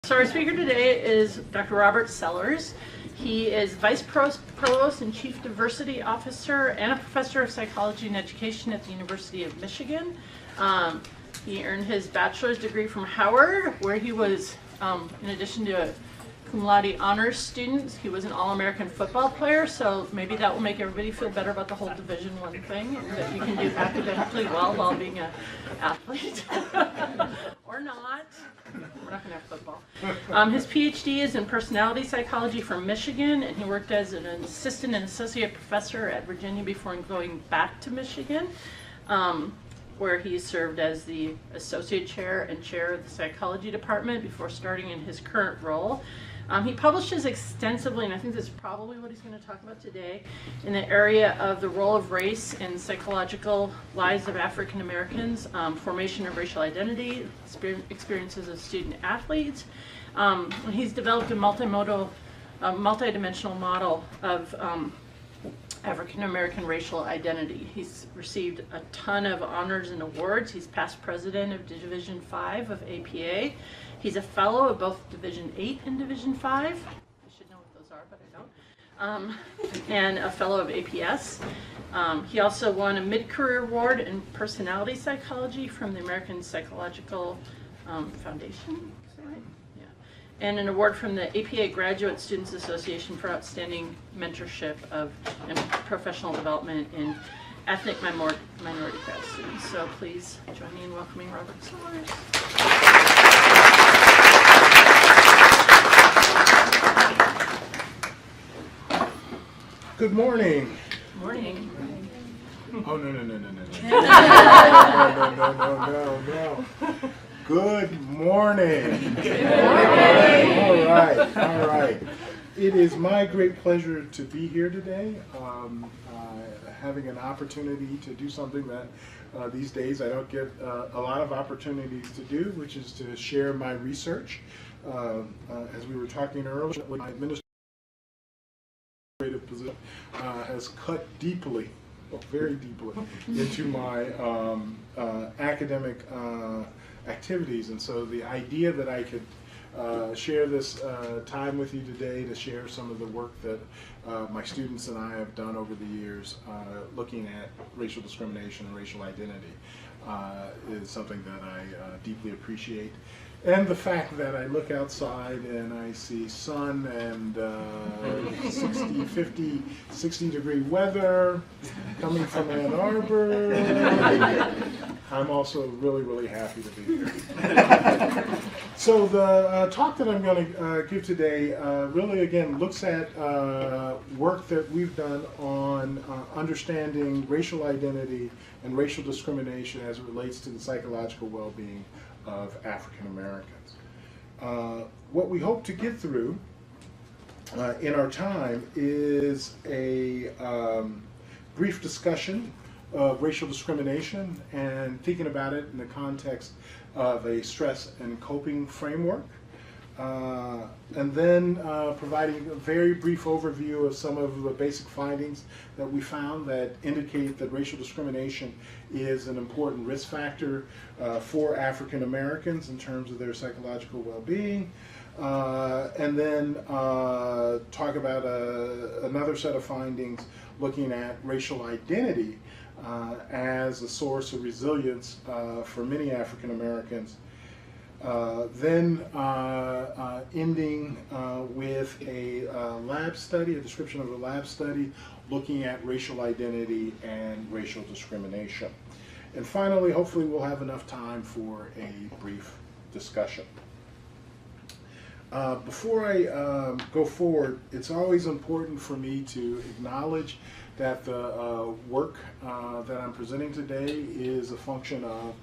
So our speaker today is Dr. Robert Sellers. He is Vice Provost and Chief Diversity Officer and a Professor of Psychology and Education at the University of Michigan. He earned his bachelor's degree from Howard, where he was, in addition to a cum laude honors student, he was an All-American football player, so maybe that will make everybody feel better about the whole Division I thing, and that you can do academically well while being an athlete. Or not. We're not going to have football. His PhD is in personality psychology from Michigan, and he worked as an assistant and associate professor at Virginia before going back to Michigan, where he served as the associate chair and chair of the psychology department before starting in his current role. He publishes extensively, and I think this is probably what he's going to talk about today, in the area of the role of race in psychological lives of African Americans, formation of racial identity, experiences of student athletes. He's developed a multidimensional model of African American racial identity. He's received a ton of honors and awards. He's past president of Division V of APA. He's a fellow of both Division VIII and Division V. I should know what those are, but I don't. And a fellow of APS. He also won a mid-career award in personality psychology from the American Psychological Foundation. Is that right? Yeah. And an award from the APA Graduate Students Association for outstanding mentorship of and professional development in ethnic minority grad students. So please join me in welcoming Robert Sellers. Good morning. Morning. Oh, no. No. Good morning. Good morning. All right. It is my great pleasure to be here today, having an opportunity to do something that these days I don't get a lot of opportunities to do, which is to share my research. As we were talking earlier, my administrative position has cut deeply, very deeply, into my academic activities, and so the idea that I could share this time with you today to share some of the work that my students and I have done over the years looking at racial discrimination and racial identity is something that I deeply appreciate. And the fact that I look outside and I see sun and 60 degree weather coming from Ann Arbor, I'm also really happy to be here. So the talk that I'm going to give today really again looks at work that we've done on understanding racial identity and racial discrimination as it relates to the psychological well-being of African Americans. What we hope to get through in our time is a brief discussion of racial discrimination and thinking about it in the context of a stress and coping framework, and then providing a very brief overview of some of the basic findings that we found that indicate that racial discrimination is an important risk factor for African Americans in terms of their psychological well-being, and then talk about another set of findings looking at racial identity as a source of resilience for many African Americans. Then ending with a lab study, a description of a lab study looking at racial identity and racial discrimination. And finally, hopefully we'll have enough time for a brief discussion. Before I go forward, it's always important for me to acknowledge that the work that I'm presenting today is a function of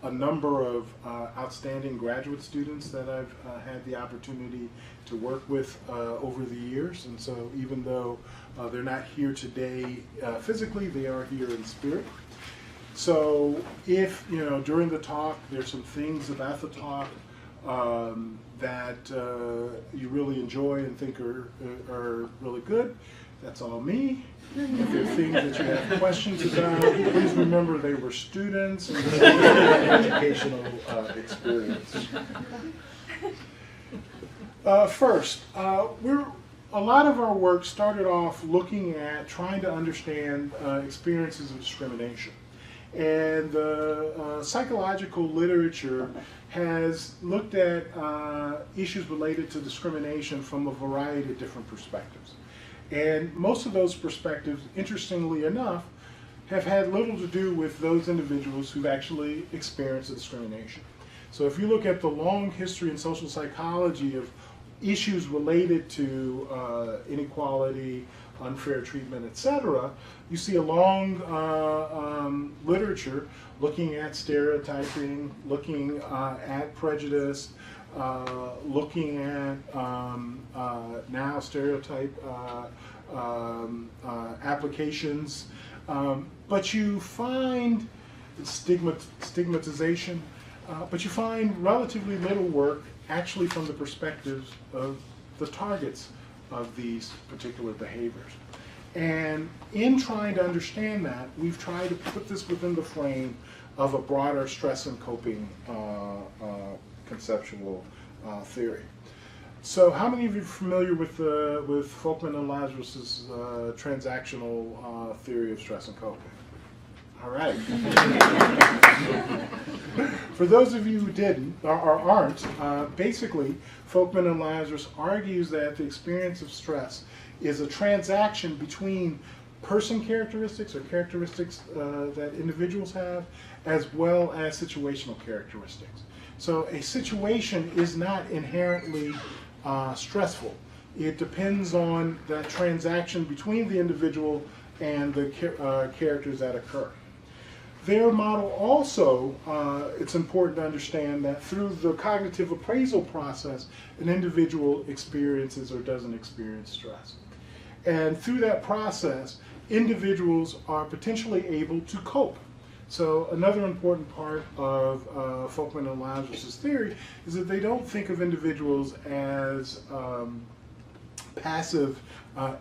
a number of outstanding graduate students that I've had the opportunity to work with over the years, and so even though they're not here today physically, they are here in spirit. So if, during the talk there's some things about the talk that you really enjoy and think are really good, that's all me. If there are things that you have questions about, please remember they were students and this is an educational experience. First, a lot of our work started off looking at trying to understand experiences of discrimination. And the psychological literature has looked at issues related to discrimination from a variety of different perspectives. And most of those perspectives, interestingly enough, have had little to do with those individuals who've actually experienced the discrimination. So if you look at the long history in social psychology of issues related to inequality, unfair treatment, etc., you see a long literature looking at stereotyping, looking at prejudice, looking at now stereotype applications, but you find stigmatization, but you find relatively little work actually from the perspectives of the targets of these particular behaviors. And in trying to understand that, we've tried to put this within the frame of a broader stress and coping conceptual theory. So how many of you are familiar with Folkman and Lazarus's transactional theory of stress and coping? All right. For those of you who didn't or aren't, basically, Folkman and Lazarus argues that the experience of stress is a transaction between person characteristics or characteristics that individuals have, as well as situational characteristics. So a situation is not inherently stressful. It depends on that transaction between the individual and the characters that occur. Their model also, it's important to understand that through the cognitive appraisal process, an individual experiences or doesn't experience stress. And through that process, individuals are potentially able to cope. So another important part of Folkman and Lazarus's theory is that they don't think of individuals as passive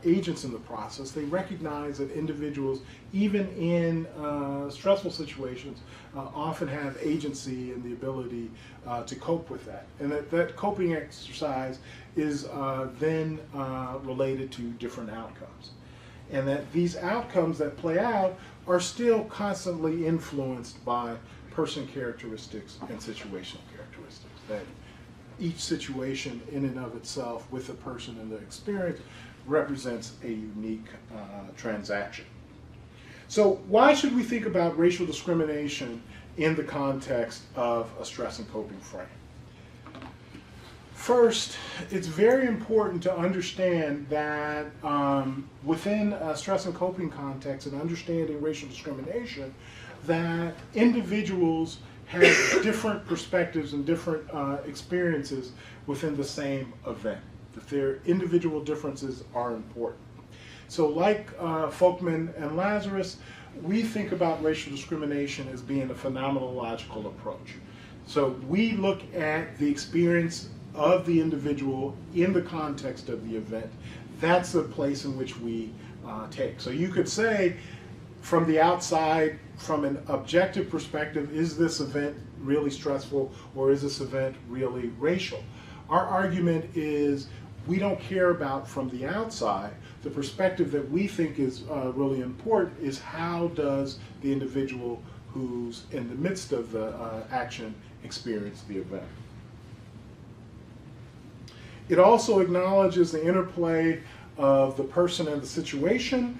agents in the process. They recognize that individuals, even in stressful situations, often have agency and the ability to cope with that. And that coping exercise is then related to different outcomes. And that these outcomes that play out are still constantly influenced by person characteristics and situational characteristics. That each situation in and of itself with the person and the experience represents a unique transaction. So why should we think about racial discrimination in the context of a stress and coping frame? First, it's very important to understand that within a stress and coping context and understanding racial discrimination, that individuals have different perspectives and different experiences within the same event. That their individual differences are important. So like Folkman and Lazarus, we think about racial discrimination as being a phenomenological approach. So we look at the experience of the individual in the context of the event. That's the place in which we take. So you could say from the outside, from an objective perspective, is this event really stressful or is this event really racial? Our argument is we don't care about from the outside. The perspective that we think is really important is how does the individual who's in the midst of the action experience the event. It also acknowledges the interplay of the person and the situation.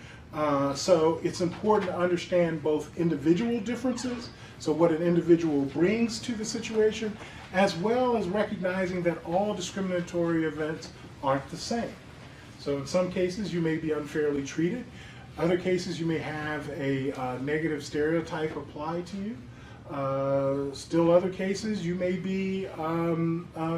So it's important to understand both individual differences, so what an individual brings to the situation, as well as recognizing that all discriminatory events aren't the same. So in some cases you may be unfairly treated. Other cases you may have a negative stereotype applied to you. Still other cases you may be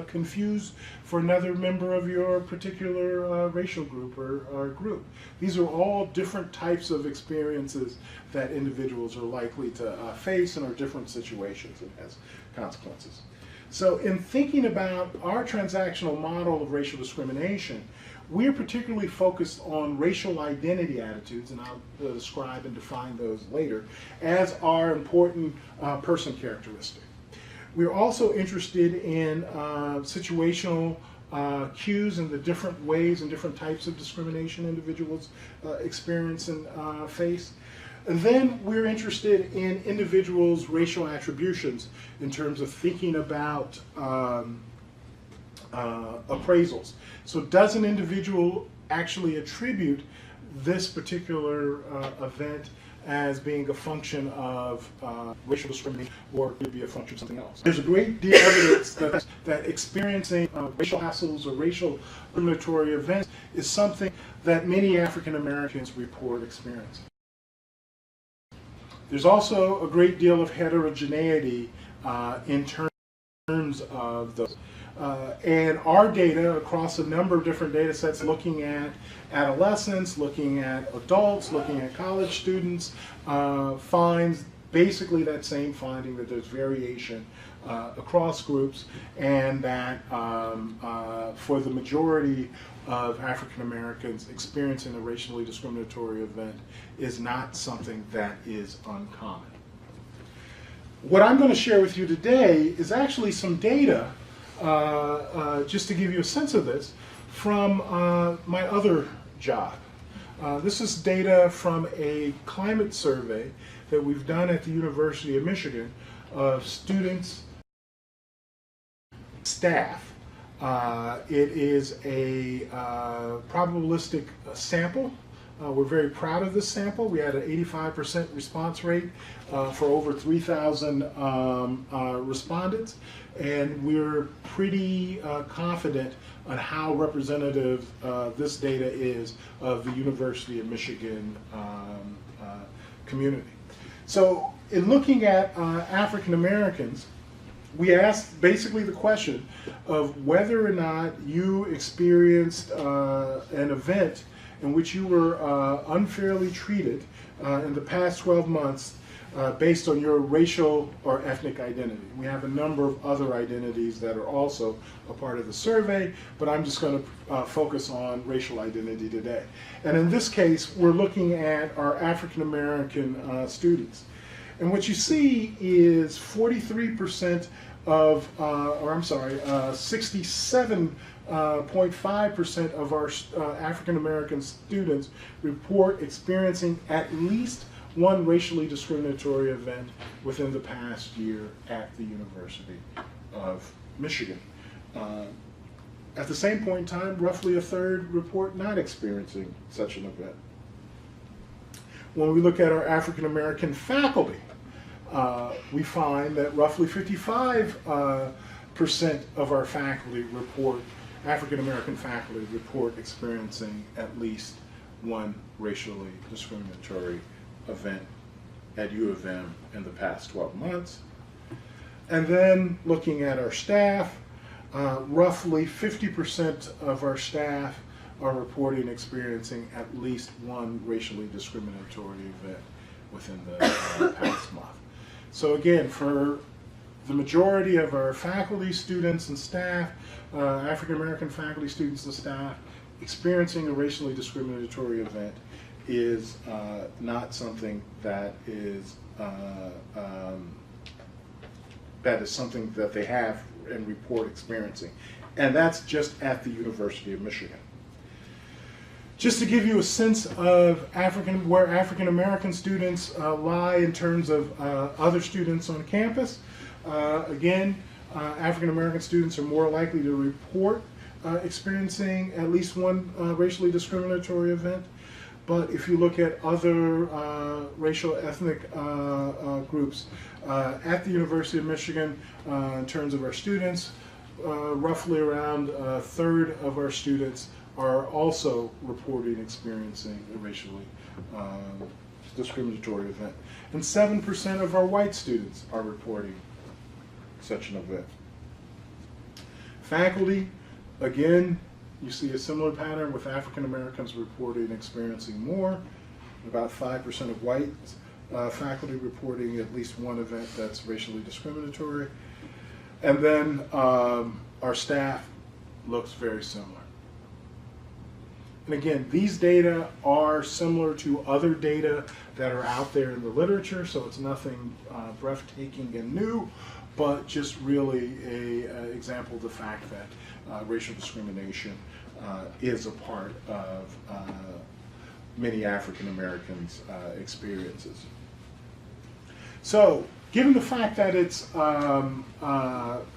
confused for another member of your particular racial group or group. These are all different types of experiences that individuals are likely to face and are different situations and has consequences. So in thinking about our transactional model of racial discrimination, we're particularly focused on racial identity attitudes, and I'll describe and define those later, as our important person characteristic. We're also interested in situational cues and the different ways and different types of discrimination individuals experience and face. And then we're interested in individuals' racial attributions in terms of thinking about appraisals. So does an individual actually attribute this particular event as being a function of racial discrimination, or could it be a function of something else? There's a great deal of evidence that experiencing racial hassles or racial discriminatory events is something that many African Americans report experiencing. There's also a great deal of heterogeneity in terms of those. And our data across a number of different data sets, looking at adolescents, looking at adults, looking at college students, finds basically that same finding, that there's variation across groups, and that for the majority of African Americans, experiencing a racially discriminatory event is not something that is uncommon. What I'm going to share with you today is actually some data, just to give you a sense of this, from my other job. This is data from a climate survey that we've done at the University of Michigan of students, staff. It is a probabilistic sample. We're very proud of this sample. We had an 85% response rate for over 3,000 respondents, and we're pretty confident on how representative this data is of the University of Michigan community. So in looking at African Americans, we asked basically the question of whether or not you experienced an event in which you were unfairly treated in the past 12 months based on your racial or ethnic identity. We have a number of other identities that are also a part of the survey, but I'm just going to focus on racial identity today. And in this case, we're looking at our African American students. And what you see is 43% of, 67.5% of our African American students report experiencing at least one racially discriminatory event within the past year at the University of Michigan. At the same point in time, roughly a third report not experiencing such an event. When we look at our African American faculty, we find that roughly 55% of our faculty report, African American faculty report experiencing at least one racially discriminatory event at U of M in the past 12 months. And then looking at our staff, roughly 50% of our staff are reporting experiencing at least one racially discriminatory event within the past month. So again, for the majority of our faculty, students, and staff, African American faculty, students, and staff, experiencing a racially discriminatory event is not something that is something that they have and report experiencing. And that's just at the University of Michigan. Just to give you a sense of where African American students lie in terms of other students on campus, again, African American students are more likely to report experiencing at least one racially discriminatory event. But if you look at other racial ethnic groups at the University of Michigan, in terms of our students, roughly around a third of our students are also reporting experiencing a racially discriminatory event. And 7% of our white students are reporting such an event. Faculty, again, you see a similar pattern with African Americans reporting experiencing more, about 5% of white faculty reporting at least one event that's racially discriminatory. And then our staff looks very similar. And again, these data are similar to other data that are out there in the literature, so it's nothing breathtaking and new, but just really an example of the fact that racial discrimination is a part of many African Americans' experiences. So, given the fact that it's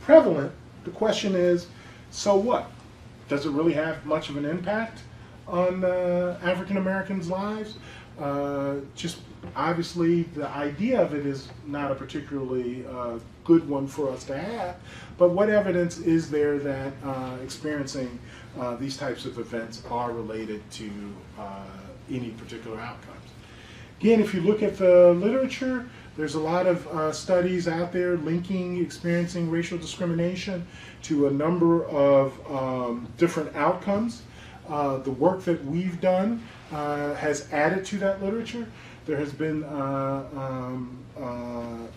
prevalent, the question is, so what? Does it really have much of an impact on African Americans' lives? Just obviously, the idea of it is not a particularly good one for us to have, but what evidence is there that experiencing these types of events are related to any particular outcomes? Again, if you look at the literature, there's a lot of studies out there linking experiencing racial discrimination to a number of different outcomes. The work that we've done has added to that literature. There has been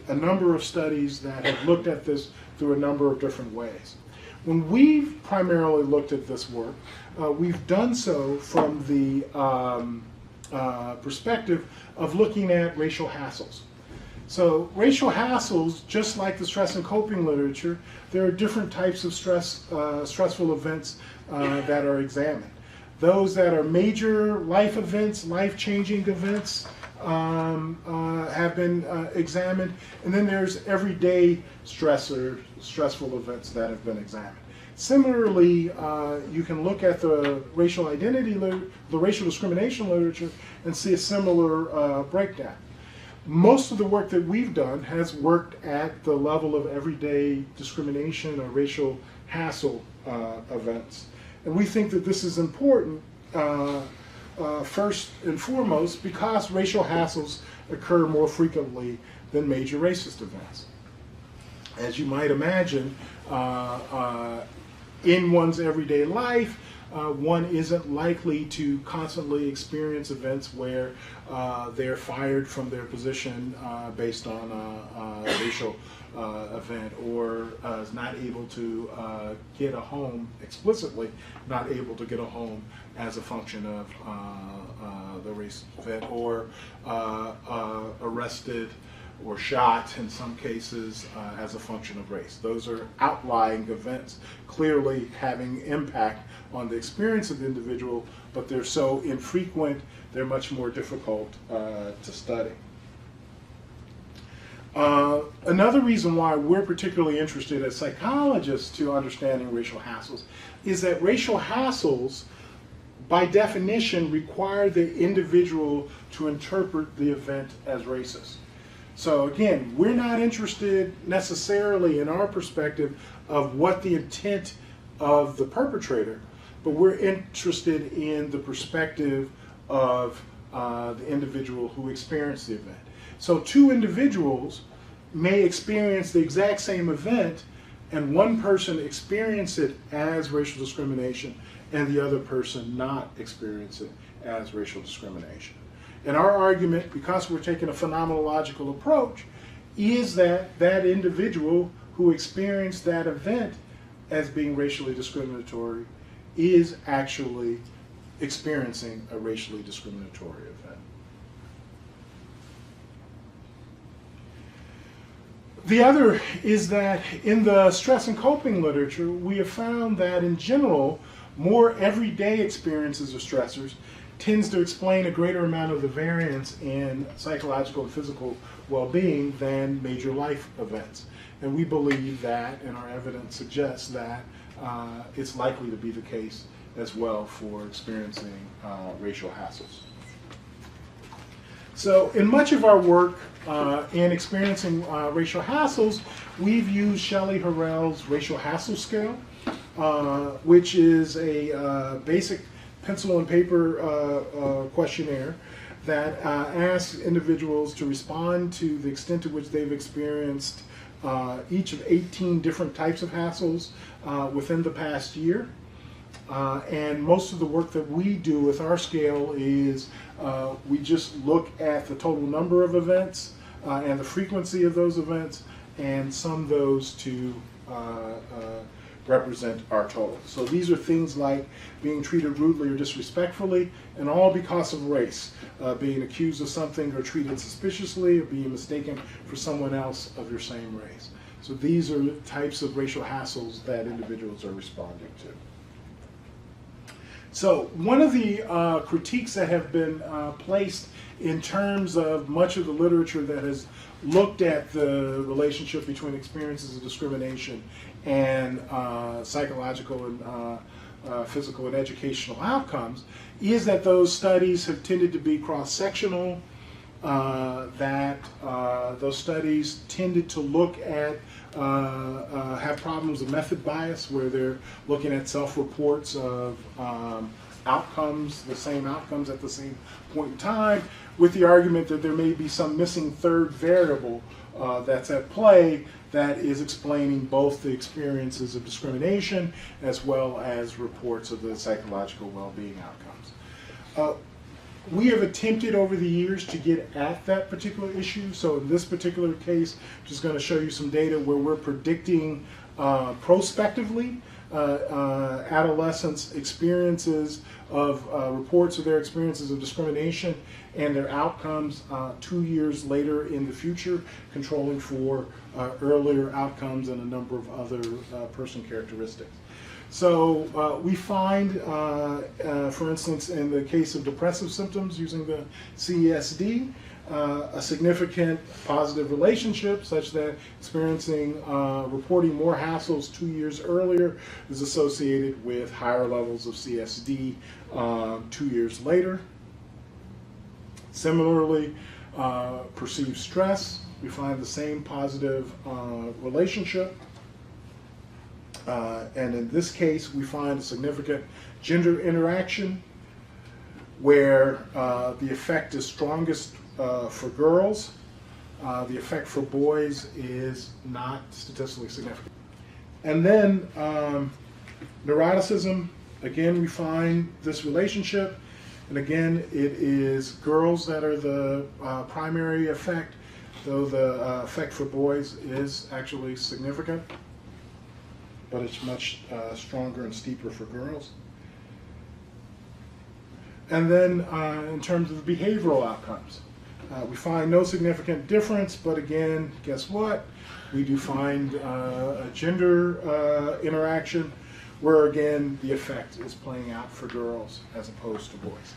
a number of studies that have looked at this through a number of different ways. When we've primarily looked at this work, we've done so from the perspective of looking at racial hassles. So racial hassles, just like the stress and coping literature, there are different types of stressful events that are examined. Those that are major life events, life-changing events, have been examined, and then there's everyday stressful events that have been examined. Similarly, you can look at the racial discrimination literature and see a similar breakdown. Most of the work that we've done has worked at the level of everyday discrimination or racial hassle events. And we think that this is important, first and foremost, because racial hassles occur more frequently than major racist events. As you might imagine, in one's everyday life, one isn't likely to constantly experience events where they're fired from their position based on a racial event, or is not able to get a home, explicitly not able to get a home as a function of the race event, or arrested or shot in some cases as a function of race. Those are outlying events, clearly having impact on the experience of the individual, but they're so infrequent, they're much more difficult to study. Another reason why we're particularly interested as psychologists to understanding racial hassles is that racial hassles, by definition, require the individual to interpret the event as racist. So again, we're not interested necessarily in our perspective of what the intent of the perpetrator, but we're interested in the perspective of the individual who experienced the event. So two individuals may experience the exact same event, and one person experience it as racial discrimination and the other person not experience it as racial discrimination. And our argument, because we're taking a phenomenological approach, is that that individual who experienced that event as being racially discriminatory is actually experiencing a racially discriminatory event. The other is that in the stress and coping literature, we have found that in general, more everyday experiences of stressors tends to explain a greater amount of the variance in psychological and physical well-being than major life events. And we believe that, and our evidence suggests that, it's likely to be the case as well for experiencing racial hassles. So in much of our work in experiencing racial hassles, we've used Shelley Harrell's racial hassle scale, which is a basic pencil and paper questionnaire that asks individuals to respond to the extent to which they've experienced each of 18 different types of hassles within the past year. And most of the work that we do with our scale is we just look at the total number of events and the frequency of those events and sum those to represent our total. So these are things like being treated rudely or disrespectfully, and all because of race, being accused of something or treated suspiciously, or being mistaken for someone else of your same race. So these are the types of racial hassles that individuals are responding to. So one of the critiques that have been placed in terms of much of the literature that has looked at the relationship between experiences of discrimination and psychological and physical and educational outcomes is that those studies have tended to be cross-sectional, that those studies tended to look at, have problems of method bias where they're looking at self-reports of outcomes, the same outcomes at the same point in time, with the argument that there may be some missing third variable that's at play that is explaining both the experiences of discrimination as well as reports of the psychological well-being outcomes. We have attempted over the years to get at that particular issue. So in this particular case, I'm just going to show you some data where we're predicting prospectively adolescents' experiences of reports of their experiences of discrimination and their outcomes 2 years later in the future, controlling for earlier outcomes and a number of other person characteristics. So we find, for instance, in the case of depressive symptoms using the CESD, a significant positive relationship such that experiencing, reporting more hassles 2 years earlier is associated with higher levels of CSD 2 years later. Similarly, perceived stress, we find the same positive relationship. And in this case, we find a significant gender interaction where the effect is strongest for girls. The effect for boys is not statistically significant. And then neuroticism, again, we find this relationship. And again, it is girls that are the primary effect, though the effect for boys is actually significant, but it's much stronger and steeper for girls. And then in terms of behavioral outcomes, we find no significant difference, but again, guess what? We do find a gender interaction where again the effect is playing out for girls as opposed to boys.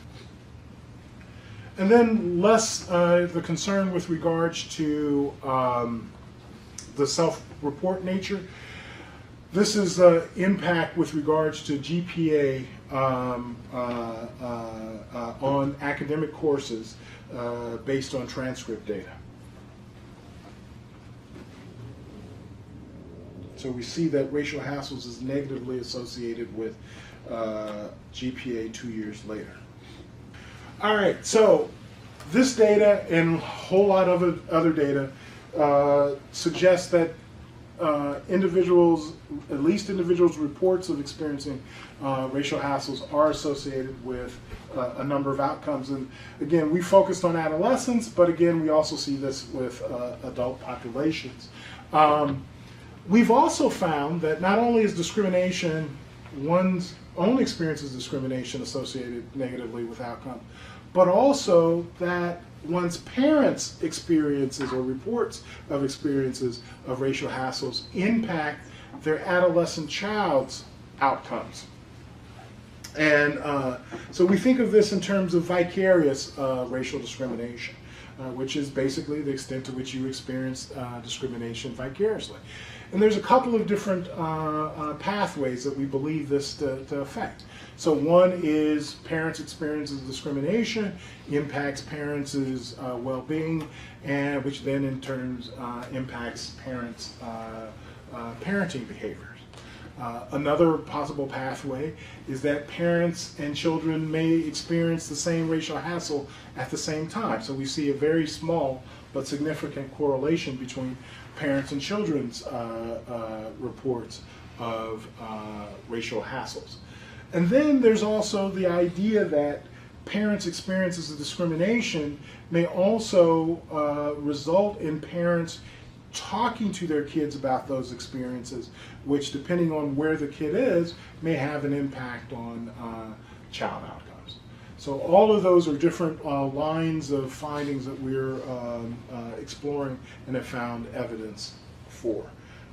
And then less the concern with regards to the self-report nature. This is impact with regards to GPA on academic courses based on transcript data. So we see that racial hassles is negatively associated with GPA 2 years later. All right, so this data and a whole lot of other data suggests that individuals, at least individuals' reports of experiencing racial hassles are associated with a number of outcomes. And again, we focused on adolescents, but again, we also see this with adult populations. We've also found that not only is discrimination, one's own experience of discrimination associated negatively with outcome, but also that one's parents' experiences or reports of experiences of racial hassles impact their adolescent child's outcomes. And so we think of this in terms of vicarious racial discrimination, which is basically the extent to which you experience discrimination vicariously. And there's a couple of different pathways that we believe this to affect. So one is parents' experiences of discrimination impacts parents' well-being, and which then in turn impacts parents' parenting behaviors. Another possible pathway is that parents and children may experience the same racial hassle at the same time. So we see a very small but significant correlation between parents and children's reports of racial hassles. And then there's also the idea that parents' experiences of discrimination may also result in parents talking to their kids about those experiences, which, depending on where the kid is, may have an impact on child outcomes. So all of those are different lines of findings that we're exploring and have found evidence for.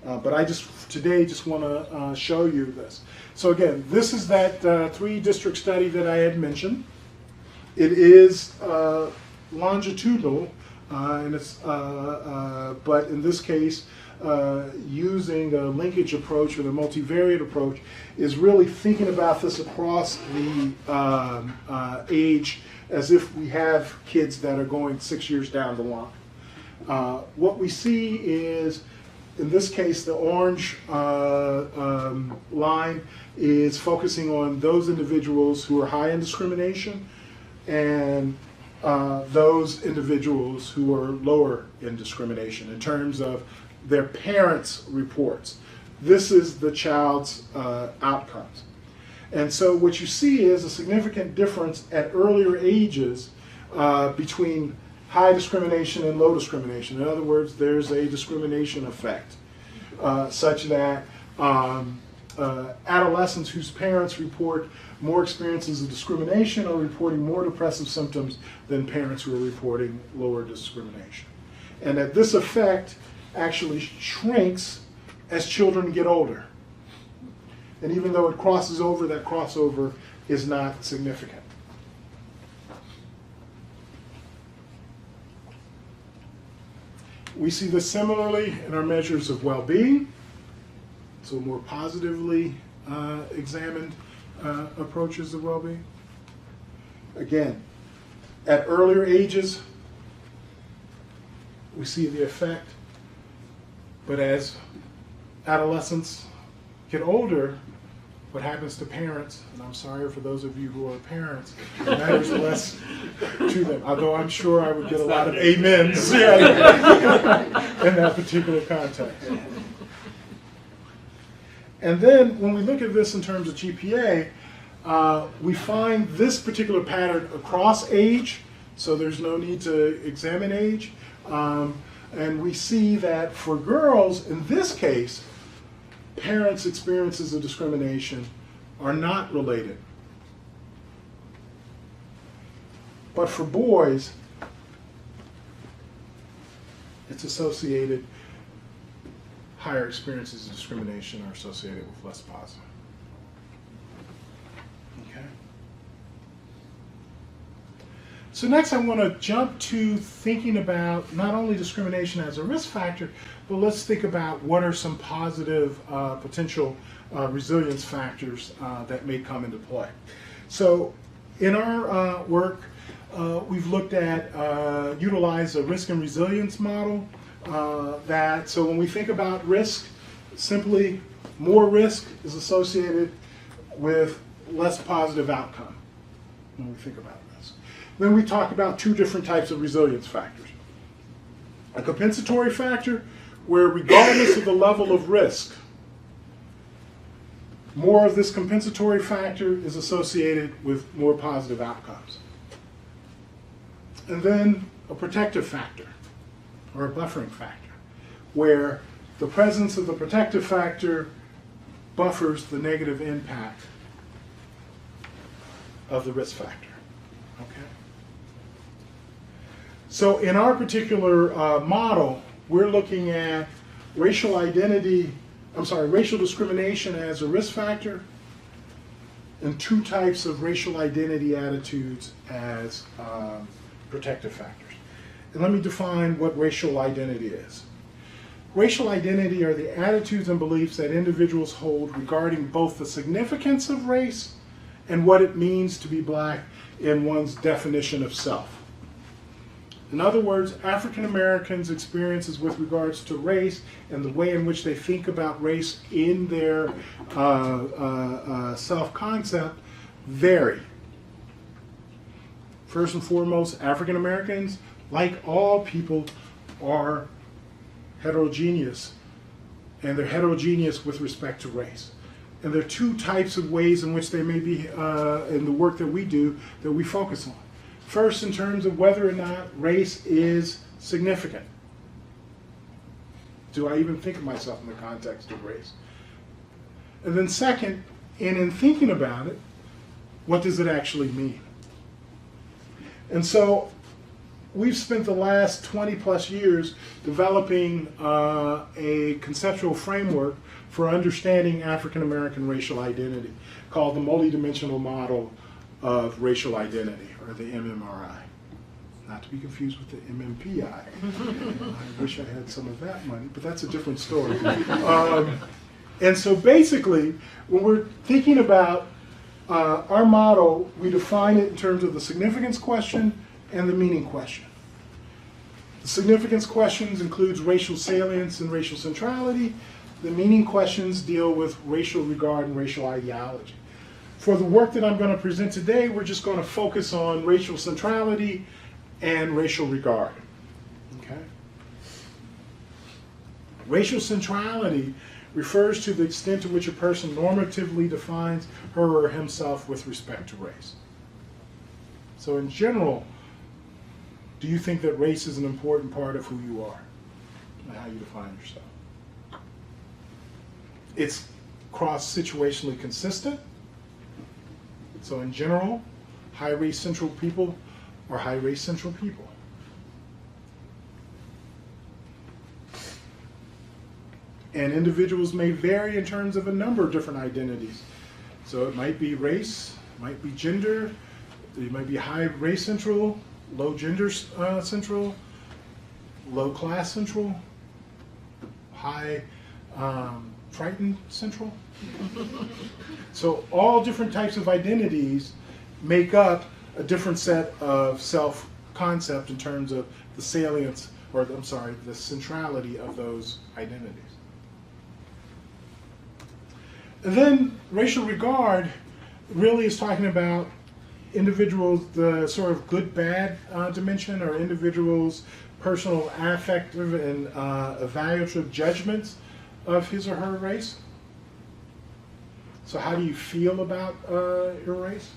But I today just want to show you this. So again, this is that 3-district study that I had mentioned. It is longitudinal, and it's but in this case, using a linkage approach or the multivariate approach is really thinking about this across the age as if we have kids that are going 6 years down the line. What we see is, in this case, the orange line is focusing on those individuals who are high in discrimination and those individuals who are lower in discrimination in terms of their parents' reports. This is the child's outcomes. And so what you see is a significant difference at earlier ages between high discrimination and low discrimination. In other words, there's a discrimination effect such that adolescents whose parents report more experiences of discrimination are reporting more depressive symptoms than parents who are reporting lower discrimination. And that this effect actually shrinks as children get older. And even though it crosses over, that crossover is not significant. We see this similarly in our measures of well-being, so more positively examined approaches of well-being. Again, at earlier ages, we see the effect, but as adolescents get older, what happens to parents, and I'm sorry for those of you who are parents, it matters less to them, although I'm sure I would get a lot of amens in that particular context. And then when we look at this in terms of GPA, we find this particular pattern across age, so there's no need to examine age. And we see that for girls, in this case, parents' experiences of discrimination are not related. But for boys, it's associated, higher experiences of discrimination are associated with less positive. Okay. So next I want to jump to thinking about not only discrimination as a risk factor, but let's think about what are some positive potential resilience factors that may come into play. So in our work, we've looked at utilize a risk and resilience model so when we think about risk, simply more risk is associated with less positive outcome when we think about risk. Then we talk about 2 different types of resilience factors. A compensatory factor, where regardless of the level of risk, more of this compensatory factor is associated with more positive outcomes. And then a protective factor, or a buffering factor, where the presence of the protective factor buffers the negative impact of the risk factor. Okay? So in our particular model, we're looking at racial discrimination as a risk factor, and 2 types of racial identity attitudes as protective factors. And let me define what racial identity is. Racial identity are the attitudes and beliefs that individuals hold regarding both the significance of race and what it means to be black in one's definition of self. In other words, African Americans' experiences with regards to race and the way in which they think about race in their self-concept vary. First and foremost, African Americans, like all people, are heterogeneous, and they're heterogeneous with respect to race. And there are 2 types of ways in which they may be, in the work that we do, that we focus on. First, in terms of whether or not race is significant. Do I even think of myself in the context of race? And then second, and in thinking about it, what does it actually mean? And so we've spent the last 20 plus years developing a conceptual framework for understanding African American racial identity called the MultiDimensional Model of Racial Identity, or the MMRI. Not to be confused with the MMPI. I wish I had some of that money, but that's a different story. And so basically, when we're thinking about our model, we define it in terms of the significance question and the meaning question. The significance questions includes racial salience and racial centrality. The meaning questions deal with racial regard and racial ideology. For the work that I'm going to present today, we're just going to focus on racial centrality and racial regard. Okay? Racial centrality refers to the extent to which a person normatively defines her or himself with respect to race. So in general, do you think that race is an important part of who you are and how you define yourself? It's cross-situationally consistent. So in general, high race central people are high race central people. And individuals may vary in terms of a number of different identities. So it might be race, it might be gender, it might be high race central, low gender central, low class central, high Triton central. So all different types of identities make up a different set of self-concept in terms of the salience, or I'm sorry, the centrality of those identities. And then racial regard really is talking about individuals, the sort of good-bad dimension, or individuals' personal affective and evaluative judgments of his or her race. So how do you feel about your race?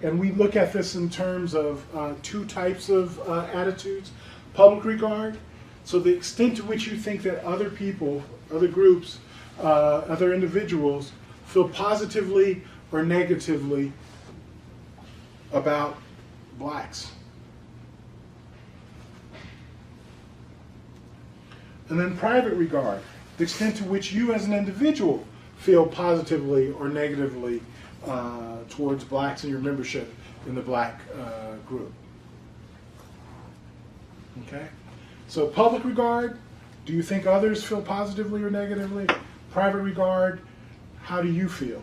And we look at this in terms of two types of attitudes. Public regard, so the extent to which you think that other people, other groups, other individuals feel positively or negatively about blacks. And then private regard, the extent to which you as an individual feel positively or negatively towards blacks and your membership in the black group. Okay? So public regard, do you think others feel positively or negatively? Private regard, how do you feel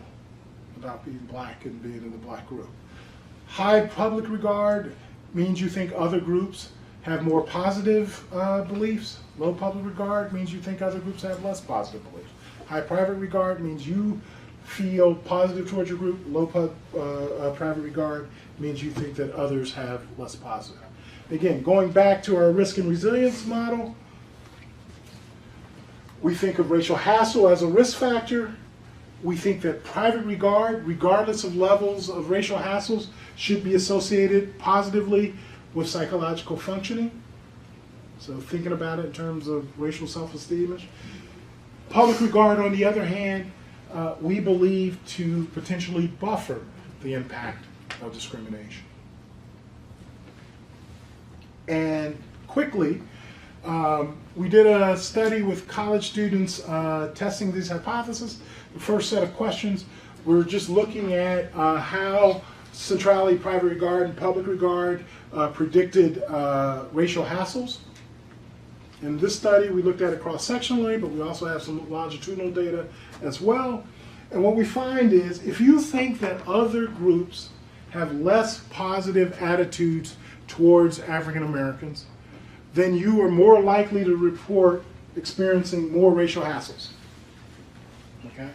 about being black and being in the black group? High public regard means you think other groups have more positive beliefs. Low public regard means you think other groups have less positive beliefs. High private regard means you feel positive towards your group. Low private regard means you think that others have less positive. Again, going back to our risk and resilience model, we think of racial hassle as a risk factor. We think that private regard, regardless of levels of racial hassles, should be associated positively with psychological functioning. So thinking about it in terms of racial self-esteem. Public regard, on the other hand, we believe to potentially buffer the impact of discrimination. And quickly, we did a study with college students testing these hypotheses. The first set of questions, we're just looking at how centrality, private regard, and public regard predicted racial hassles. In this study, we looked at it cross-sectionally, but we also have some longitudinal data as well. And what we find is, if you think that other groups have less positive attitudes towards African Americans, then you are more likely to report experiencing more racial hassles. Okay?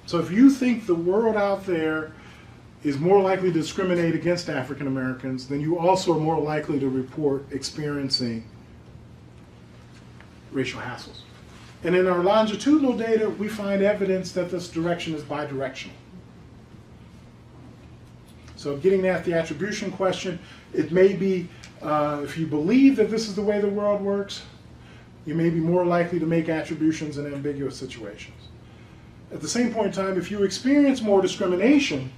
So if you think the world out there is more likely to discriminate against African Americans, then you also are more likely to report experiencing racial hassles. And in our longitudinal data, we find evidence that this direction is bidirectional. So getting at the attribution question, it may be, if you believe that this is the way the world works, you may be more likely to make attributions in ambiguous situations. At the same point in time, if you experience more discrimination,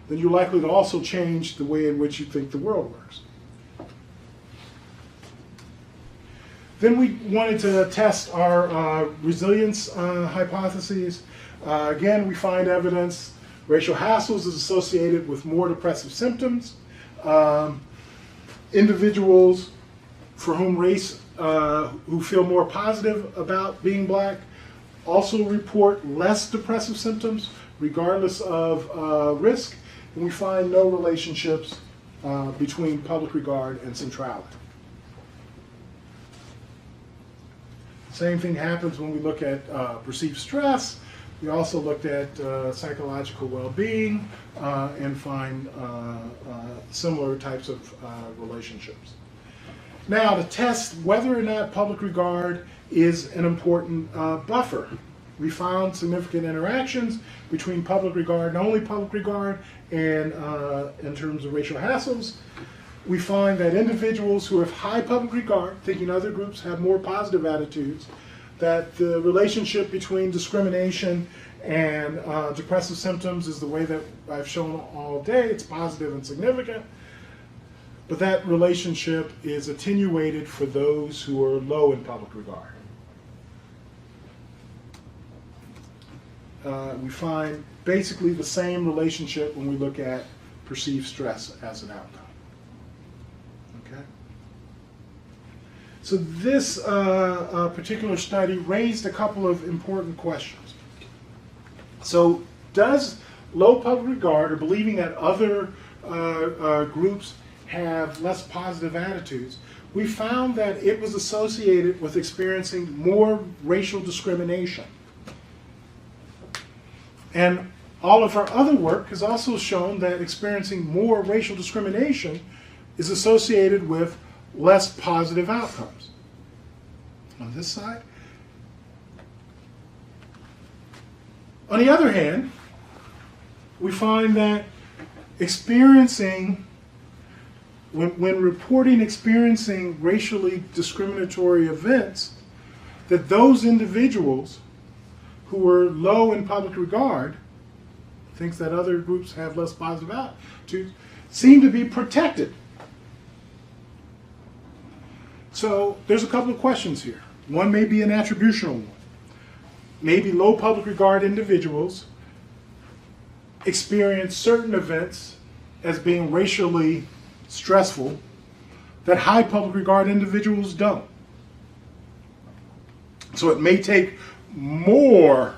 then you're likely to also change the way in which you think the world works. Then we wanted to test our resilience hypotheses. Again, we find evidence racial hassles is associated with more depressive symptoms. Individuals for whom race, who feel more positive about being black, also report less depressive symptoms regardless of risk. And we find no relationships between public regard and centrality. Same thing happens when we look at perceived stress. We also looked at psychological well-being and find similar types of relationships. Now, to test whether or not public regard is an important buffer, we found significant interactions between public regard and only public regard, and in terms of racial hassles, we find that individuals who have high public regard, thinking other groups have more positive attitudes, that the relationship between discrimination and depressive symptoms is the way that I've shown all day. It's positive and significant. But that relationship is attenuated for those who are low in public regard. We find basically the same relationship when we look at perceived stress as an outcome. Okay? So this particular study raised a couple of important questions. So does low public regard, or believing that other groups have less positive attitudes, we found that it was associated with experiencing more racial discrimination. And all of our other work has also shown that experiencing more racial discrimination is associated with less positive outcomes. On this side. On the other hand, we find that when reporting experiencing racially discriminatory events, that those individuals who are low in public regard, thinks that other groups have less positive attitudes, seem to be protected. So there's a couple of questions here. One may be an attributional one. Maybe low public regard individuals experience certain events as being racially stressful that high public regard individuals don't. So it may take more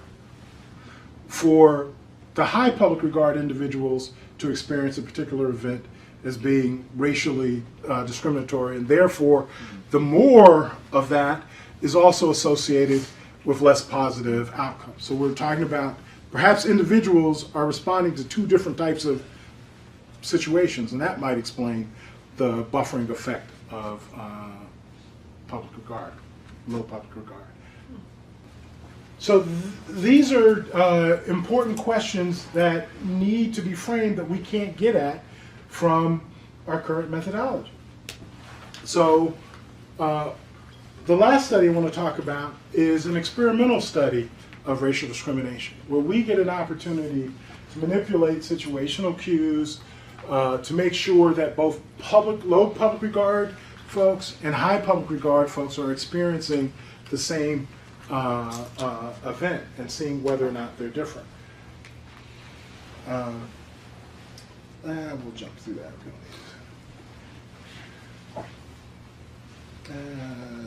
for the high public regard individuals to experience a particular event as being racially discriminatory, and therefore the more of that is also associated with less positive outcomes. So we're talking about perhaps individuals are responding to two different types of situations, and that might explain the buffering effect of public regard, low public regard. So these are important questions that need to be framed that we can't get at from our current methodology. So the last study I want to talk about is an experimental study of racial discrimination, where we get an opportunity to manipulate situational cues to make sure that both low public regard folks and high public regard folks are experiencing the same event and seeing whether or not they're different. We'll jump through that.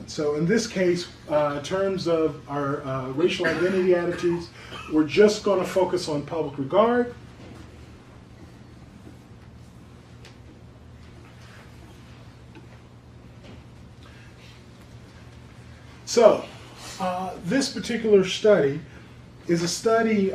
So in this case, in terms of our racial identity attitudes, we're just going to focus on public regard. So this particular study is a study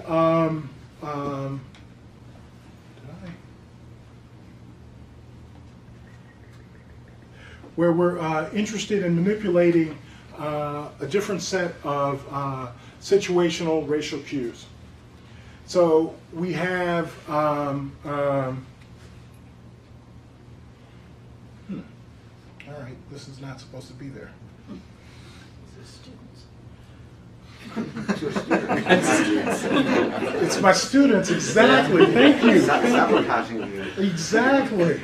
where we're interested in manipulating a different set of situational racial cues. So we have all right, this is not supposed to be there. It's my students, exactly. Thank you. Sabotaging you. Exactly.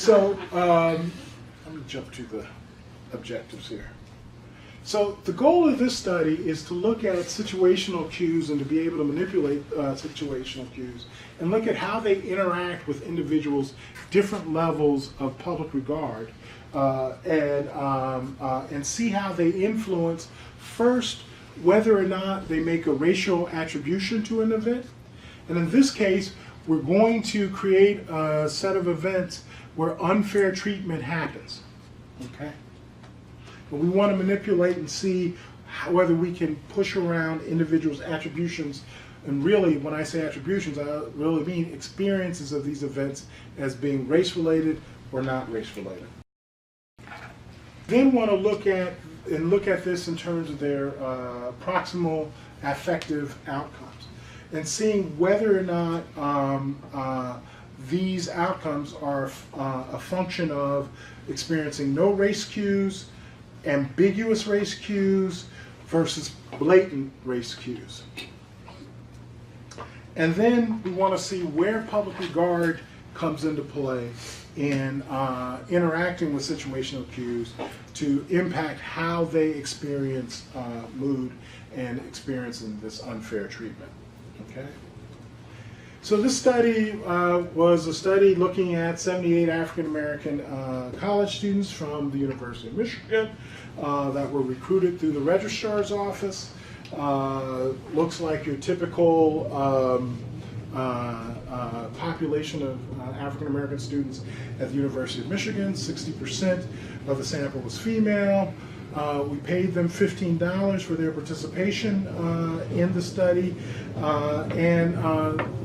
So let me jump to the objectives here. So the goal of this study is to look at situational cues and to be able to manipulate situational cues and look at how they interact with individuals' different levels of public regard and see how they influence, first, whether or not they make a racial attribution to an event. And in this case, we're going to create a set of events where unfair treatment happens. Okay? And we want to manipulate and see whether we can push around individuals' attributions. And really, when I say attributions, I really mean experiences of these events as being race-related or not race-related. Then want to look at this in terms of their proximal affective outcomes and seeing whether or not these outcomes are a function of experiencing no race cues, ambiguous race cues versus blatant race cues. And then we want to see where public regard comes into play in interacting with situational cues to impact how they experience mood and experiencing this unfair treatment. Okay? So this study was a study looking at 78 African American college students from the University of Michigan that were recruited through the registrar's office. Looks like your typical population of African American students at the University of Michigan. 60% of the sample was female. We paid them $15 for their participation in the study, and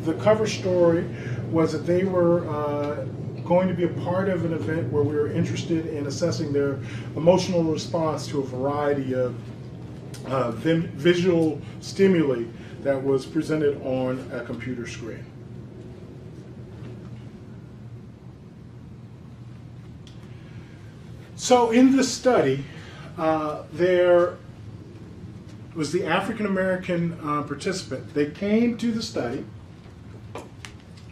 the cover story was that they were going to be a part of an event where we were interested in assessing their emotional response to a variety of visual stimuli that was presented on a computer screen. So in this study, there was the African American participant. They came to the study,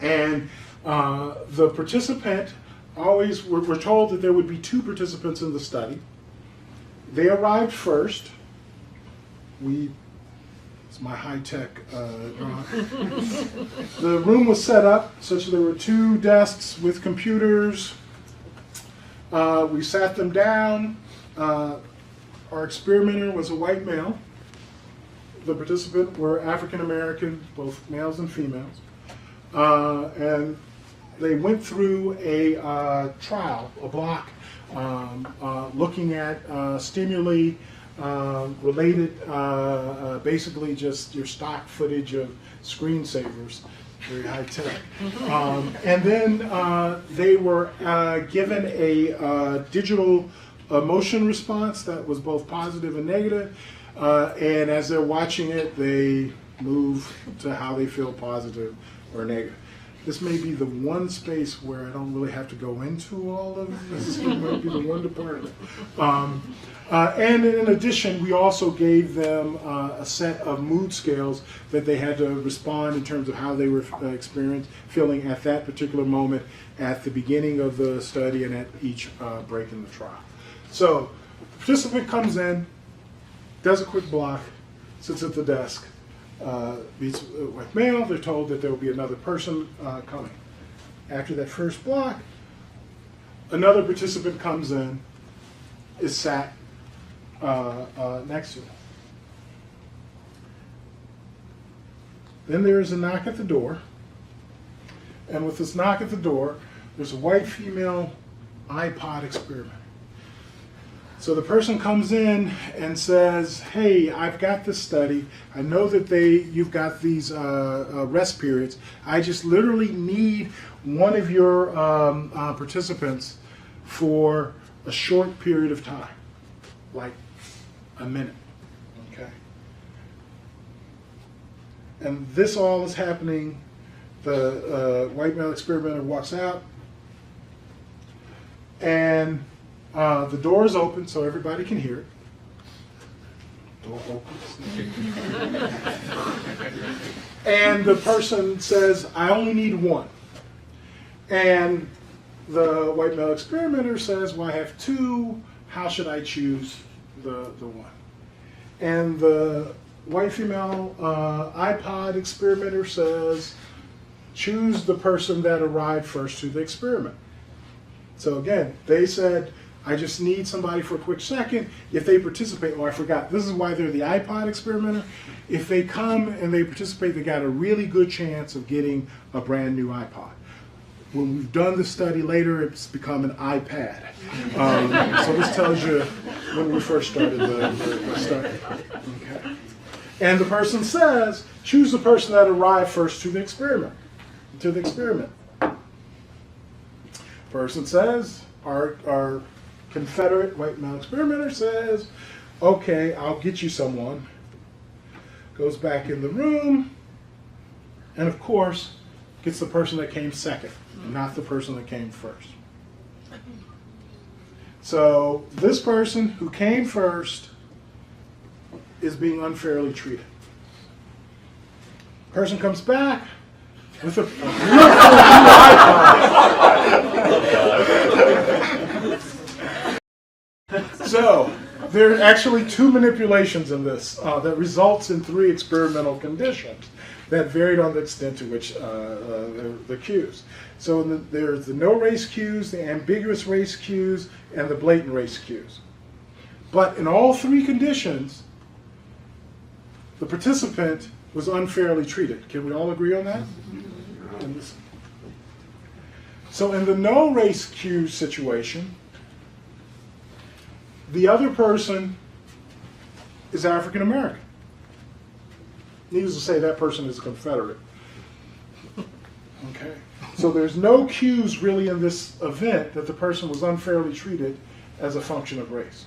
and the participant always, we're told that there would be 2 participants in the study. They arrived first. It's my high-tech drawing. The room was set up such that there were 2 desks with computers. We sat them down. Our experimenter was a white male. The participants were African American, both males and females. And they went through a trial, a block, looking at stimuli related, basically just your stock footage of screensavers, very high tech. And then they were given a digital emotion response that was both positive and negative. And as they're watching it, they move to how they feel positive or negative. This may be the one space where I don't really have to go into all of this. It might be the one department. And in addition, we also gave them a set of mood scales that they had to respond in terms of how they were feeling at that particular moment at the beginning of the study and at each break in the trial. So the participant comes in, does a quick block, sits at the desk, meets with male. They're told that there will be another person coming. After that first block, another participant comes in, is sat next to him. Then there is a knock at the door, and with this knock at the door, there's a white female iPod experiment. So the person comes in and says, hey, I've got this study. I know that you've got these rest periods. I just literally need one of your participants for a short period of time, like a minute, okay? And this all is happening. The white male experimenter walks out, and the door is open so everybody can hear it. Door opens. And the person says, I only need one. And the white male experimenter says, well, I have two, how should I choose the one? And the white female iPod experimenter says, choose the person that arrived first to the experiment. So again, they said, I just need somebody for a quick second. If they participate, oh, I forgot, this is why they're the iPod experimenter. If they come and they participate, they got a really good chance of getting a brand new iPod. When we've done the study later, it's become an iPad. So this tells you when we first started the study. Okay. And the person says, choose the person that arrived first to the experiment. Person says, our Confederate white male experimenter says, okay, I'll get you someone. Goes back in the room, and of course, gets the person that came second, not the person that came first. So this person who came first is being unfairly treated. Person comes back with a So there are actually two manipulations in this that results in three experimental conditions that varied on the extent to which the cues. So there's the no race cues, the ambiguous race cues, and the blatant race cues. But in all three conditions, the participant was unfairly treated. Can we all agree on that? So in the no race cue situation, the other person is African American. Needless to say, that person is a Confederate. Okay. So there's no cues really in this event that the person was unfairly treated as a function of race.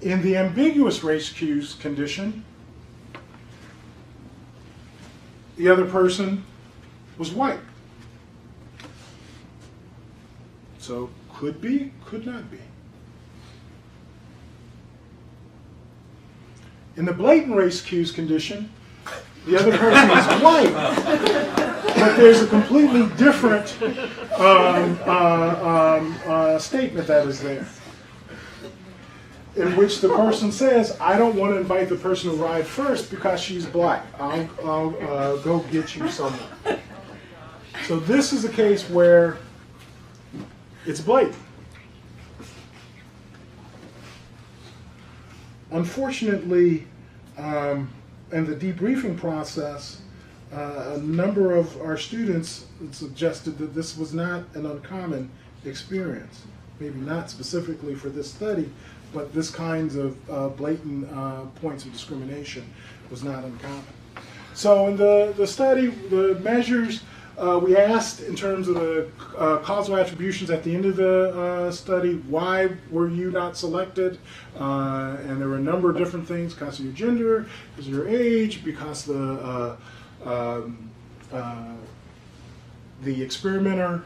In the ambiguous race cues condition, the other person was white. So could be, could not be. In the blatant race cues condition, the other person is white, but there's a completely different statement that is there, in which the person says, I don't want to invite the person who arrived first because she's black. I'll go get you someone. So this is a case where it's blatant. Unfortunately, in the debriefing process, a number of our students suggested that this was not an uncommon experience. Maybe not specifically for this study, but this kinds of blatant points of discrimination was not uncommon. So in the study, the measures, we asked in terms of the causal attributions at the end of the study, why were you not selected? And there were a number of different things, because of your gender, because of your age, because the experimenter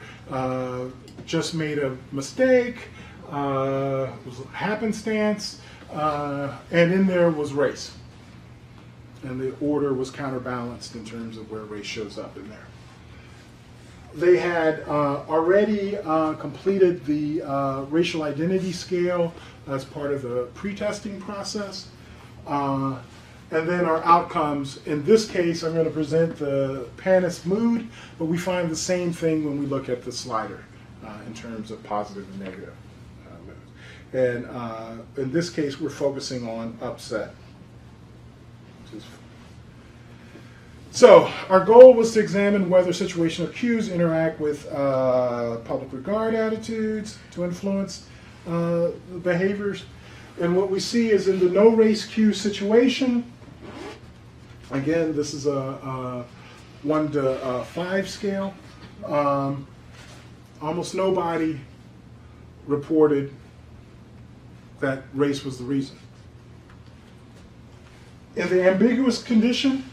just made a mistake, it was happenstance, and in there was race. And the order was counterbalanced in terms of where race shows up in there. They had already completed the racial identity scale as part of the pre-testing process. And then our outcomes, in this case, I'm going to present the PANIS mood, but we find the same thing when we look at the slider in terms of positive and negative mood. And in this case, we're focusing on upset. So our goal was to examine whether situational cues interact with public regard attitudes to influence behaviors. And what we see is in the no race cue situation, again, this is a 1 to 5 scale. Almost nobody reported that race was the reason. In the ambiguous condition,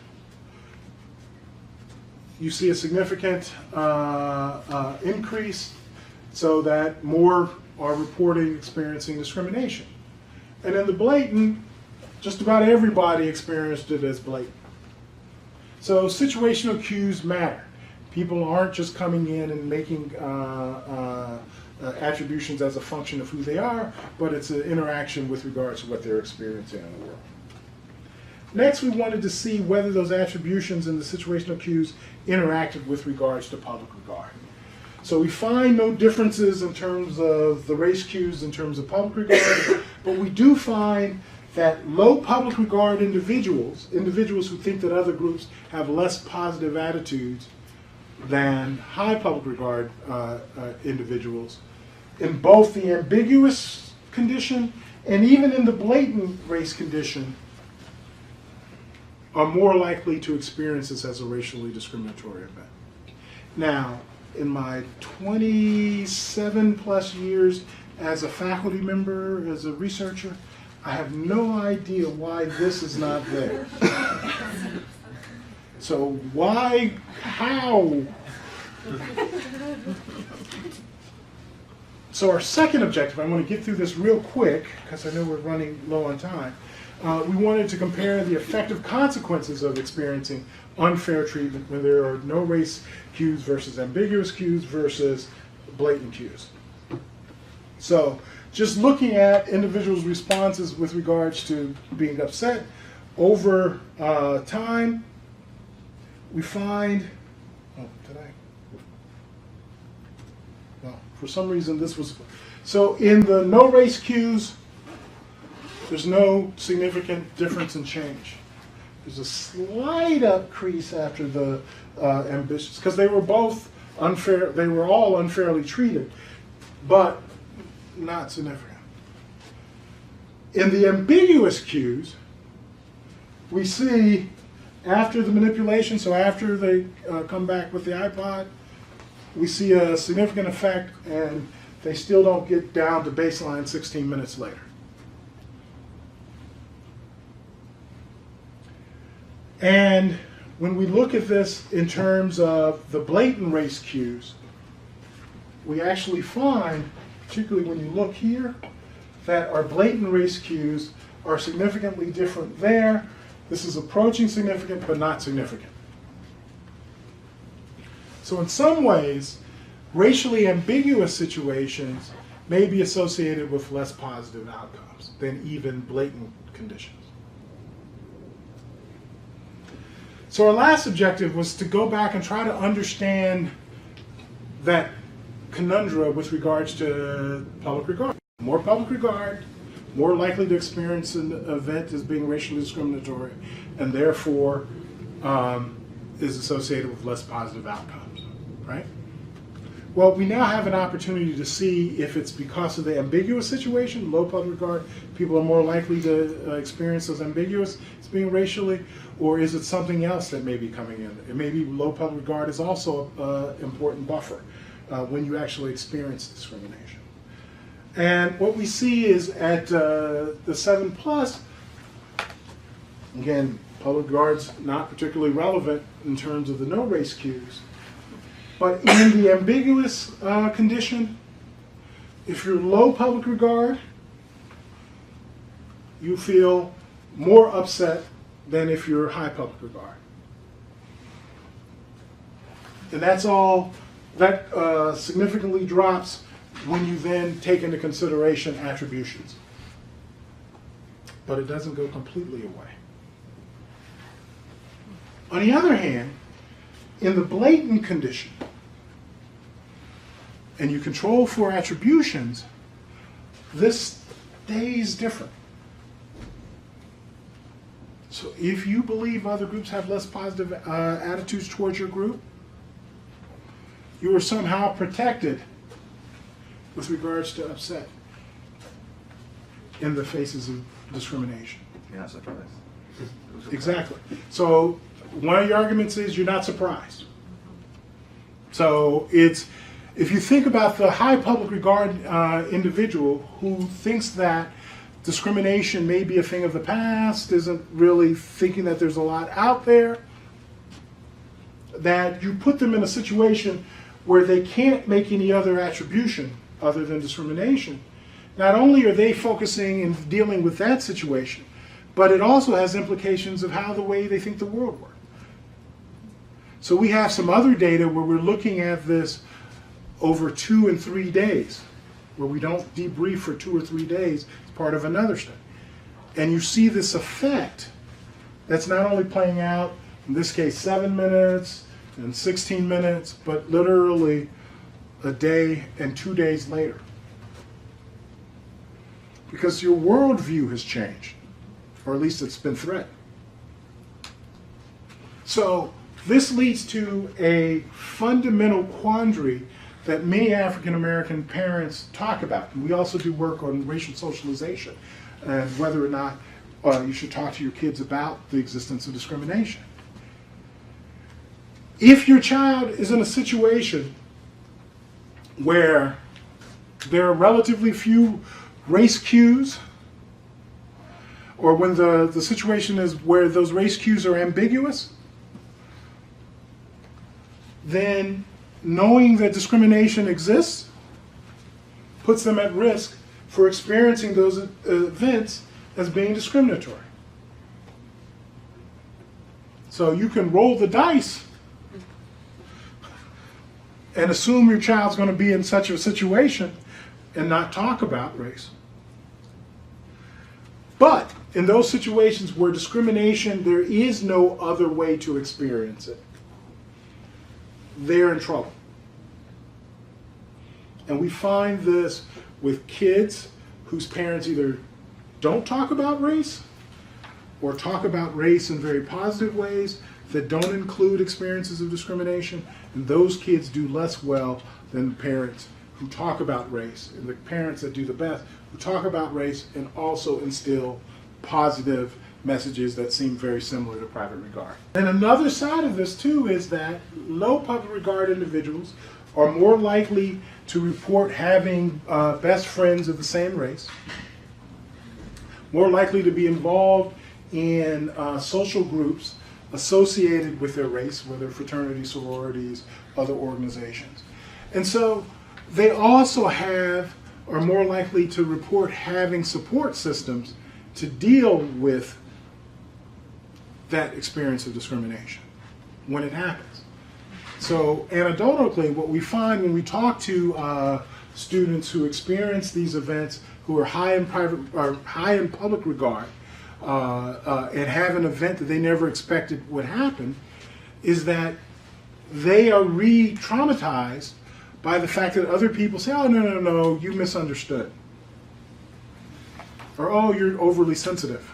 you see a significant increase, so that more are reporting experiencing discrimination. And in the blatant, just about everybody experienced it as blatant. So situational cues matter. People aren't just coming in and making attributions as a function of who they are, but it's an interaction with regards to what they're experiencing in the world. Next, we wanted to see whether those attributions in the situational cues interacted with regards to public regard. So we find no differences in terms of the race cues in terms of public regard, but we do find that low public regard individuals who think that other groups have less positive attitudes than high public regard individuals, in both the ambiguous condition and even in the blatant race condition, are more likely to experience this as a racially discriminatory event. Now, in my 27 plus years as a faculty member, as a researcher, I have no idea why this is not there. So why, how? So our second objective, I'm going to get through this real quick because I know we're running low on time. We wanted to compare the effective consequences of experiencing unfair treatment when there are no race cues versus ambiguous cues versus blatant cues. So just looking at individuals' responses with regards to being upset over time, we find, well, for some reason this was, so in the no race cues, there's no significant difference in change. There's a slight increase after the ambitious, because they were both unfair, they were all unfairly treated, but not significant. In the ambiguous cues, we see after the manipulation, so after they come back with the iPod, we see a significant effect, and they still don't get down to baseline 16 minutes later. And when we look at this in terms of the blatant race cues, we actually find, particularly when you look here, that our blatant race cues are significantly different there. This is approaching significant, but not significant. So in some ways, racially ambiguous situations may be associated with less positive outcomes than even blatant conditions. So our last objective was to go back and try to understand that conundrum with regards to public regard. More public regard, more likely to experience an event as being racially discriminatory, and therefore is associated with less positive outcomes, right? Well, we now have an opportunity to see if it's because of the ambiguous situation, low public regard, people are more likely to experience those ambiguous as being racially, or is it something else that may be coming in? It may be low public regard is also an important buffer when you actually experience discrimination. And what we see is at the 7+, again, public regard's not particularly relevant in terms of the no race cues. But in the ambiguous condition, if you're low public regard, you feel more upset than if you're high public regard. And that's all, that significantly drops when you then take into consideration attributions. But it doesn't go completely away. On the other hand, in the blatant condition, and you control for attributions, this stays different. So if you believe other groups have less positive attitudes towards your group, you are somehow protected with regards to upset in the faces of discrimination. You're not surprised. Exactly. So one of the arguments is you're not surprised. So it's, if you think about the high public regard individual who thinks that discrimination may be a thing of the past, isn't really thinking that there's a lot out there, that you put them in a situation where they can't make any other attribution other than discrimination, not only are they focusing and dealing with that situation, but it also has implications of how the way they think the world works. So we have some other data where we're looking at this over 2 and 3 days, where we don't debrief for 2 or 3 days as part of another study. And you see this effect that's not only playing out, in this case, 7 minutes and 16 minutes, but literally a day and 2 days later. Because your worldview has changed, or at least it's been threatened. So this leads to a fundamental quandary that many African American parents talk about. And we also do work on racial socialization and whether or not you should talk to your kids about the existence of discrimination. If your child is in a situation where there are relatively few race cues, or when the situation is where those race cues are ambiguous, then knowing that discrimination exists puts them at risk for experiencing those events as being discriminatory. So you can roll the dice and assume your child's going to be in such a situation and not talk about race. But in those situations where discrimination, there is no other way to experience it, they're in trouble. And we find this with kids whose parents either don't talk about race or talk about race in very positive ways that don't include experiences of discrimination, and those kids do less well than the parents who talk about race, and the parents that do the best who talk about race and also instill positive messages that seem very similar to private regard. And another side of this too is that low public regard individuals are more likely to report having best friends of the same race, more likely to be involved in social groups associated with their race, whether fraternities, sororities, other organizations. And so they also are more likely to report having support systems to deal with that experience of discrimination when it happens. So anecdotally, what we find when we talk to students who experience these events, who are high in public regard, and have an event that they never expected would happen, is that they are re-traumatized by the fact that other people say, oh, no, you misunderstood. Or, oh, you're overly sensitive.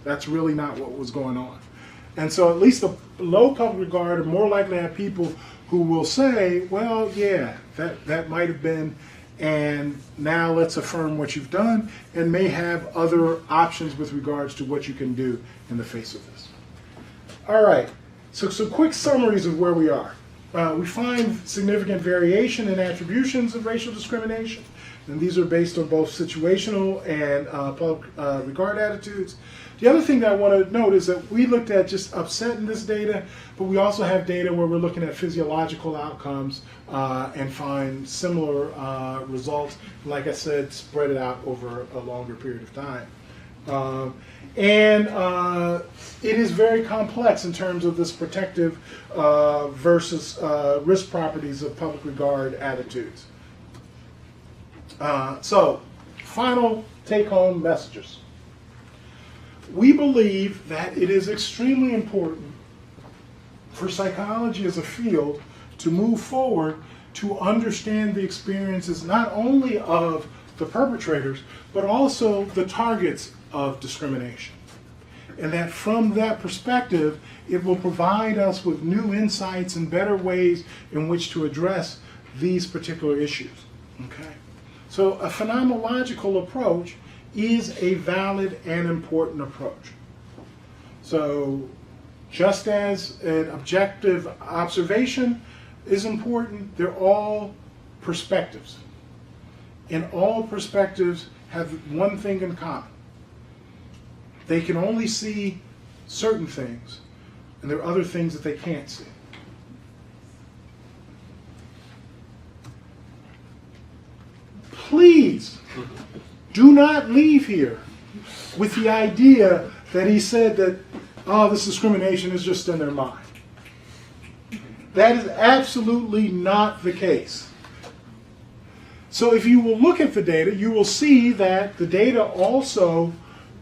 That's really not what was going on. And so at least the low public regard are more likely to have people who will say, well, yeah, that might have been, and now let's affirm what you've done, and may have other options with regards to what you can do in the face of this. All right, so some quick summaries of where we are. We find significant variation in attributions of racial discrimination, and these are based on both situational and public regard attitudes. The other thing that I want to note is that we looked at just upset in this data, but we also have data where we're looking at physiological outcomes and find similar results, like I said, spread it out over a longer period of time. It is very complex in terms of this protective versus risk properties of public regard attitudes. So, final take-home messages. We believe that it is extremely important for psychology as a field to move forward to understand the experiences not only of the perpetrators, but also the targets of discrimination. And that from that perspective, it will provide us with new insights and better ways in which to address these particular issues. Okay? So a phenomenological approach is a valid and important approach. So just as an objective observation is important, they're all perspectives. And all perspectives have one thing in common. They can only see certain things, and there are other things that they can't see. Please do not leave here with the idea that he said that, oh, this discrimination is just in their mind. That is absolutely not the case. So if you will look at the data, you will see that the data also,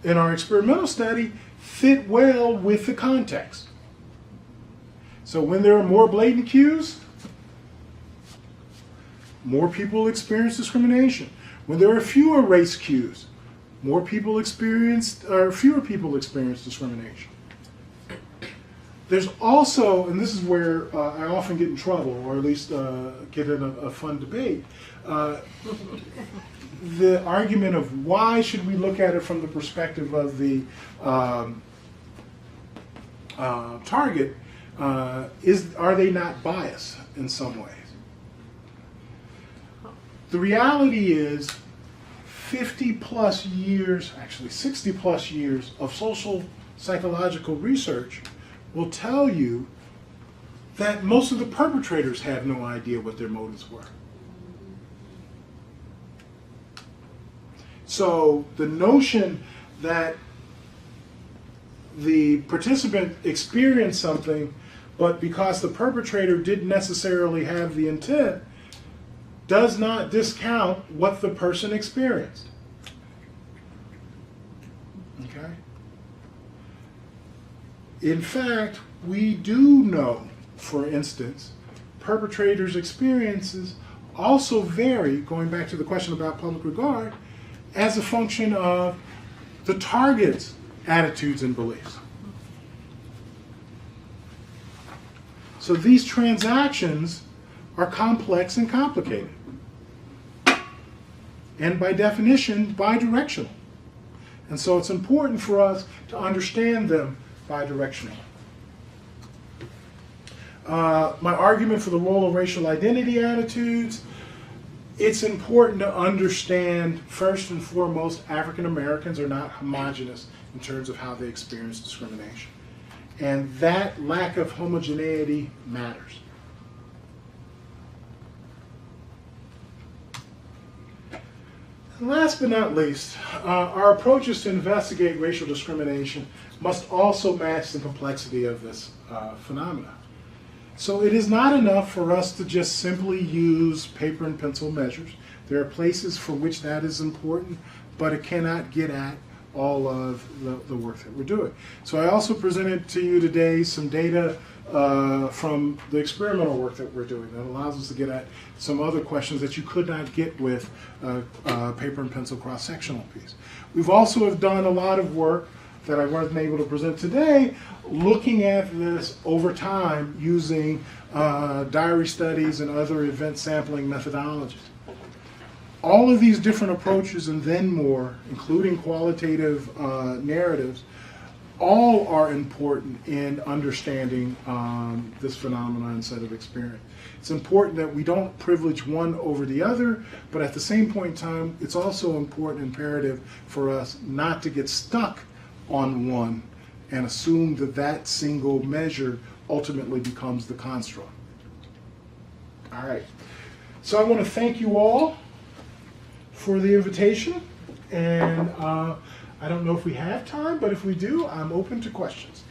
in our experimental study, fit well with the context. So when there are more blatant cues, more people experience discrimination. When there are fewer race cues, more people experience, or fewer people experience discrimination. There's also, and this is where I often get in trouble, or at least get in a fun debate, the argument of why should we look at it from the perspective of the target, are they not biased in some ways? The reality is 50 plus years, actually 60 plus years of social psychological research will tell you that most of the perpetrators have no idea what their motives were. So the notion that the participant experienced something, but because the perpetrator didn't necessarily have the intent, does not discount what the person experienced. Okay? In fact, we do know, for instance, perpetrators' experiences also vary, going back to the question about public regard, as a function of the target's attitudes and beliefs. So these transactions are complex and complicated, and by definition, bidirectional. And so it's important for us to understand them bidirectionally. My argument for the role of racial identity attitudes, it's important to understand, first and foremost, African Americans are not homogenous in terms of how they experience discrimination. And that lack of homogeneity matters. And last but not least, our approaches to investigate racial discrimination must also match the complexity of this phenomenon. So it is not enough for us to just simply use paper and pencil measures. There are places for which that is important, but it cannot get at all of the work that we're doing. So I also presented to you today some data from the experimental work that we're doing that allows us to get at some other questions that you could not get with paper and pencil cross-sectional piece. We've also have done a lot of work that I wasn't able to present today, looking at this over time using diary studies and other event sampling methodologies. All of these different approaches and then more, including qualitative narratives, all are important in understanding this phenomenon and set of experience. It's important that we don't privilege one over the other, but at the same point in time, it's also important, imperative for us not to get stuck on one and assume that that single measure ultimately becomes the construct. All right. So I want to thank you all for the invitation, and I don't know if we have time, but if we do, I'm open to questions.